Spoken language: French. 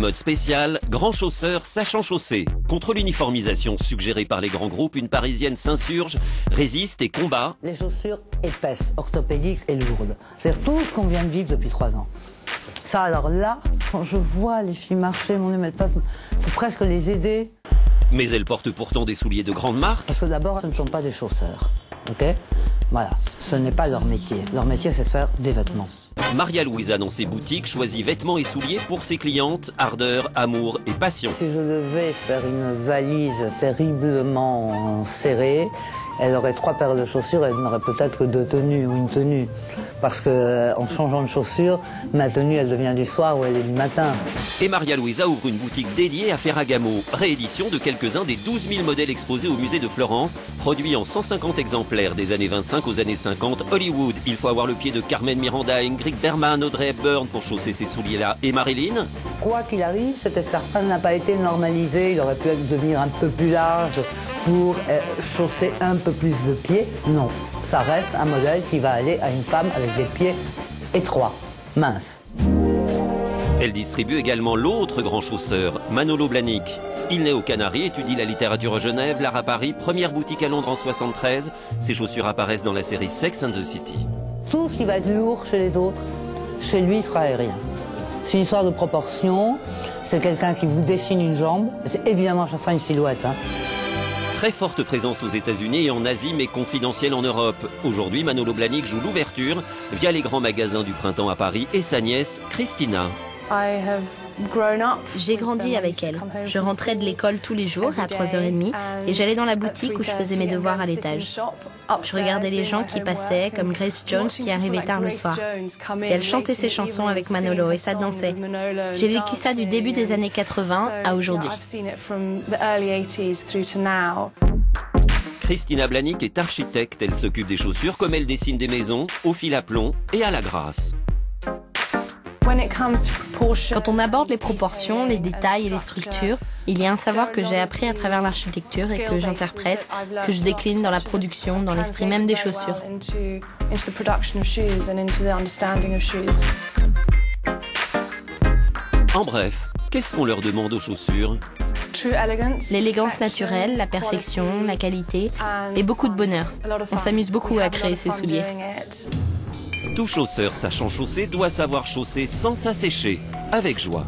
mode spécial, grand chausseur sachant chausser. Contre l'uniformisation suggérée par les grands groupes, une Parisienne s'insurge, résiste et combat. Les chaussures épaisses, orthopédiques et lourdes. C'est-à-dire tout ce qu'on vient de vivre depuis 3 ans. Ça, alors là, quand je vois les filles marcher, mon Dieu, mais elles peuvent, faut presque les aider. Mais elle porte pourtant des souliers de grande marque. Parce que d'abord, ce ne sont pas des chausseurs, ok? Voilà, ce n'est pas leur métier. Leur métier, c'est de faire des vêtements. Maria Louisa, dans ses boutiques, choisit vêtements et souliers pour ses clientes, ardeur, amour et passion. Si je devais faire une valise terriblement serrée, elle aurait 3 paires de chaussures, elle n'aurait peut-être que 2 tenues ou une tenue. Parce qu'en changeant de chaussures, ma tenue, elle devient du soir ou elle est du matin. Et Maria Louisa ouvre une boutique dédiée à Ferragamo. Réédition de quelques-uns des 12 000 modèles exposés au musée de Florence, produits en 150 exemplaires des années 25 aux années 50. Hollywood, il faut avoir le pied de Carmen Miranda, Ingrid Bergman, Audrey Hepburn pour chausser ces souliers-là. Et Marilyn? Quoi qu'il arrive, cet escarpin n'a pas été normalisé. Il aurait pu devenir un peu plus large pour chausser un peu plus de pieds. Non, ça reste un modèle qui va aller à une femme avec des pieds étroits, minces. Elle distribue également l'autre grand chausseur, Manolo Blahnik. Il naît aux Canaries, étudie la littérature à Genève, l'art à Paris, première boutique à Londres en 73. Ses chaussures apparaissent dans la série Sex and the City. Tout ce qui va être lourd chez les autres, chez lui, sera aérien. C'est une histoire de proportion, c'est quelqu'un qui vous dessine une jambe, c'est évidemment à chaque fois une silhouette. Très forte présence aux États-Unis et en Asie, mais confidentielle en Europe. Aujourd'hui, Manolo Blahnik joue l'ouverture via les grands magasins du printemps à Paris et sa nièce, Christina. J'ai grandi avec elle. Je rentrais de l'école tous les jours à 3h30 et j'allais dans la boutique où je faisais mes devoirs à l'étage. Je regardais les gens qui passaient, comme Grace Jones qui arrivait tard le soir. Et elle chantait ses chansons avec Manolo et ça dansait. J'ai vécu ça du début des années 80 à aujourd'hui. Christina Blahnik est architecte. Elle s'occupe des chaussures comme elle dessine des maisons, au fil à plomb et à la grasse. Quand on aborde les proportions, les détails et les structures, il y a un savoir que j'ai appris à travers l'architecture et que j'interprète, que je décline dans la production, dans l'esprit même des chaussures. En bref, qu'est-ce qu'on leur demande aux chaussures? L'élégance naturelle, la perfection, la qualité et beaucoup de bonheur. On s'amuse beaucoup à créer ces souliers. Tout chausseur sachant chausser doit savoir chausser sans s'assécher, avec joie.